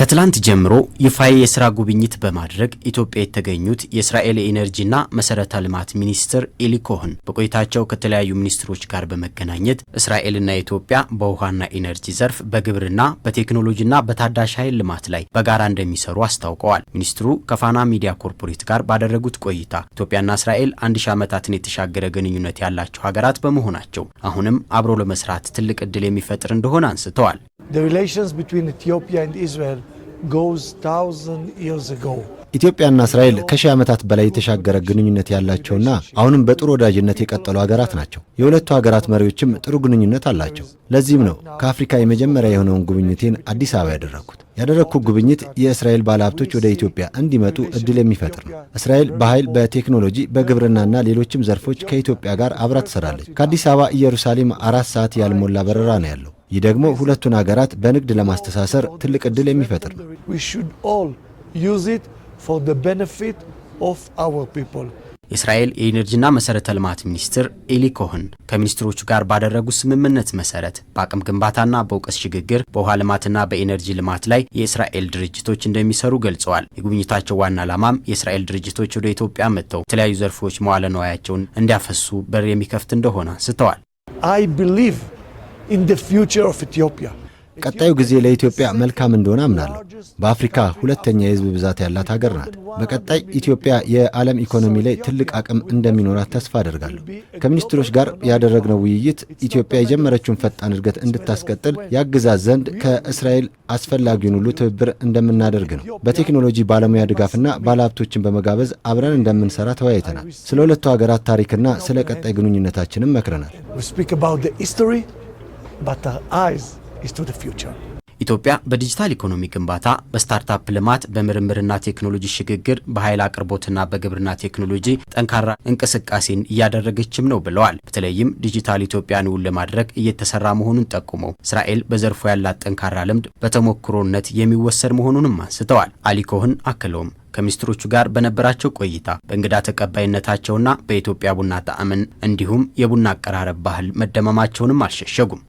ከትላንት ጀምሮ ይፋዊ የሥራ ጉብኝት በማድረግ ኢትዮጵያ የተገኙት የእስራኤል የኢነርጂና መሰረተ ልማት ሚኒስትር ኤሊ ኮሄን በቆይታቸው ከተለያዩ ሚኒስትሮች ጋር በመገናኘት እስራኤልና ኢትዮጵያ በውሃና ኢነርጂ ዘርፍ በግብርና በቴክኖሎጂና በታዳሽ ኃይል ልማት ላይ በጋራ እንደሚሰሩ አስታውቀዋል። ሚኒስትሩ ከፋና ሚዲያ ኮርፖሬት ጋር ባደረጉት ቆይታ ኢትዮጵያና እስራኤል 1000 ዓመታትን የተሻገረ ግንኙነት ያላቸው ሀገራት በመሆናቸው አሁንም አብሮ ለመስራት ትልቅ ዕድል የሚፈጥር እንደሆነ አንስተዋል። The relations between Ethiopia and Israel goes 1000 years ago. ኢትዮጵያና እስራኤል ከሺህ ዓመታት በላይ የተሻገረ ግንኙነት ያላቸውና አሁንም በጥሩ ወዳጅነት የቀጠሉ ሀገራት ናቸው። የሁለቱ ሀገራት መሪዎችም ጥሩ ግንኙነት አላቸው። ለዚህም ነው ከአፍሪካ የመጀመሪያ የሆነውን ጉብኝቴን አዲስ አበባ ያደረኩት ጉብኝት የእስራኤል ባለሀብቶች ወደ ኢትዮጵያ እንዲመጡ እድል የሚፈጥር ነው። እስራኤል በኃይል፣ በቴክኖሎጂ፣ በግብርናና ሌሎችም ዘርፎች ከኢትዮጵያ ጋር አብራ ትሰራለች። ከአዲስ አበባ ኢየሩሳሌም 4 ሰዓት ያልሞላ በረራ ነው ያለው። ይህ ደግሞ ሁለቱን ሀገራት በንግድ ለማስተሳሰር ትልቅ እድል የሚፈጥር ነው። For the benefit of our people. የእስራኤል የኢነርጂና መሰረተ ልማት ሚኒስትር ኤሊ ኮሄን ከሚኒስትሮቹ ጋር ባደረጉት ስምምነት መሰረት በአቅም ግንባታና በእውቀት ሽግግር በውሃ ልማትና በኢነርጂ ልማት ላይ የእስራኤል ድርጅቶች እንደሚሰሩ ገልጸዋል። የጉብኝታቸው ዋና ዓላማም የእስራኤል ድርጅቶች ወደ ኢትዮጵያ መጥተው የተለያዩ ዘርፎች መዋለ ንዋያቸውን እንዲያፈሱ በር የሚከፍት እንደሆነ አንስተዋል። I believe in the future of Ethiopia. ቀጣዩ ጊዜ ለኢትዮጵያ መልካም እንደሆነ አምናለሁ። በአፍሪካ ሁለተኛ የህዝብ ብዛት ያላት ሀገር ናት። በቀጣይ ኢትዮጵያ የዓለም ኢኮኖሚ ላይ ትልቅ አቅም እንደሚኖራት ተስፋ አደርጋለሁ። ከሚኒስትሮች ጋር ያደረግነው ውይይት ኢትዮጵያ የጀመረችውን ፈጣን እድገት እንድታስቀጥል ያግዛት ዘንድ ከእስራኤል አስፈላጊውን ሁሉ ትብብር እንደምናደርግ ነው። በቴክኖሎጂ ባለሙያ ድጋፍና ባለሀብቶችን በመጋበዝ አብረን እንደምንሰራ ተወያይተናል። ስለ ሁለቱ ሀገራት ታሪክና ስለ ቀጣይ ግንኙነታችንም መክረናል። ኢትዮጵያ በዲጂታል ኢኮኖሚ ግንባታ፣ በስታርታፕ ልማት፣ በምርምርና ቴክኖሎጂ ሽግግር፣ በኃይል አቅርቦትና በግብርና ቴክኖሎጂ ጠንካራ እንቅስቃሴን እያደረገችም ነው ብለዋል። በተለይም ዲጂታል ኢትዮጵያን እውን ለማድረግ እየተሰራ መሆኑን ጠቁመው እስራኤል በዘርፉ ያላት ጠንካራ ልምድ በተሞክሮነት የሚወሰድ መሆኑንም አንስተዋል። ኤሊ ኮሄን አክለውም ከሚኒስትሮቹ ጋር በነበራቸው ቆይታ በእንግዳ ተቀባይነታቸውና በኢትዮጵያ ቡና ጣዕምን እንዲሁም የቡና አቀራረብ ባህል መደመማቸውንም አልሸሸጉም።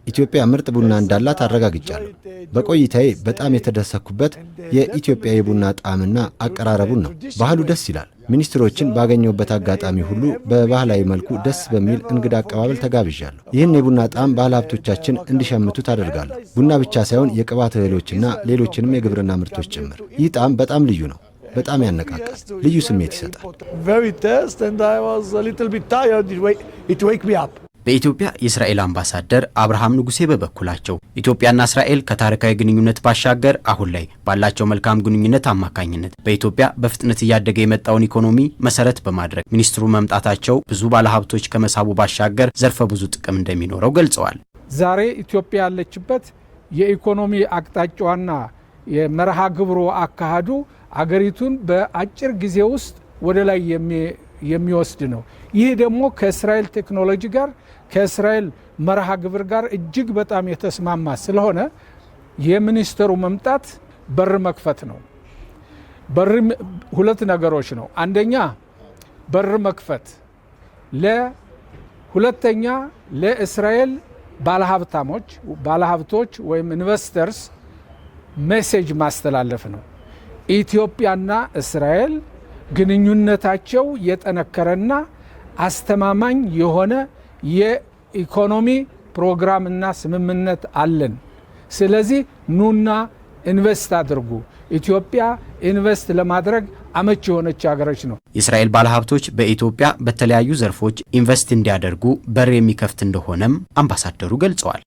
ኢትዮጵያ ምርጥ ቡና እንዳላት አረጋግጫለሁ። በቆይታዬ በጣም የተደሰኩበት የኢትዮጵያ የቡና ጣዕምና አቀራረቡን ነው። ባህሉ ደስ ይላል። ሚኒስትሮችን ባገኘሁበት አጋጣሚ ሁሉ በባህላዊ መልኩ ደስ በሚል እንግዳ አቀባበል ተጋብዣለሁ። ይህን የቡና ጣዕም ባለሀብቶቻችን እንዲሸምቱት አደርጋለሁ። ቡና ብቻ ሳይሆን የቅባት እህሎችና ሌሎችንም የግብርና ምርቶች ጭምር። ይህ ጣዕም በጣም ልዩ ነው። በጣም ያነቃቃል። ልዩ ስሜት ይሰጣል። በኢትዮጵያ የእስራኤል አምባሳደር አብርሃም ንጉሴ በበኩላቸው ኢትዮጵያና እስራኤል ከታሪካዊ ግንኙነት ባሻገር አሁን ላይ ባላቸው መልካም ግንኙነት አማካኝነት በኢትዮጵያ በፍጥነት እያደገ የመጣውን ኢኮኖሚ መሰረት በማድረግ ሚኒስትሩ መምጣታቸው ብዙ ባለሀብቶች ከመሳቡ ባሻገር ዘርፈ ብዙ ጥቅም እንደሚኖረው ገልጸዋል። ዛሬ ኢትዮጵያ ያለችበት የኢኮኖሚ አቅጣጫዋና የመርሃ ግብሩ አካሄዱ አገሪቱን በአጭር ጊዜ ውስጥ ወደ ላይ የሚወስድ ነው። ይህ ደግሞ ከእስራኤል ቴክኖሎጂ ጋር ከእስራኤል መርሃ ግብር ጋር እጅግ በጣም የተስማማ ስለሆነ የሚኒስትሩ መምጣት በር መክፈት ነው። ሁለት ነገሮች ነው። አንደኛ በር መክፈት፣ ሁለተኛ ለእስራኤል ባለሀብቶች ወይም ኢንቨስተርስ ሜሴጅ ማስተላለፍ ነው። ኢትዮጵያና እስራኤል ግንኙነታቸው የጠነከረና አስተማማኝ የሆነ የኢኮኖሚ ፕሮግራምና ስምምነት አለን። ስለዚህ ኑና ኢንቨስት አድርጉ። ኢትዮጵያ ኢንቨስት ለማድረግ አመች የሆነች ሀገሮች ነው። የእስራኤል ባለሀብቶች በኢትዮጵያ በተለያዩ ዘርፎች ኢንቨስት እንዲያደርጉ በር የሚከፍት እንደሆነም አምባሳደሩ ገልጸዋል።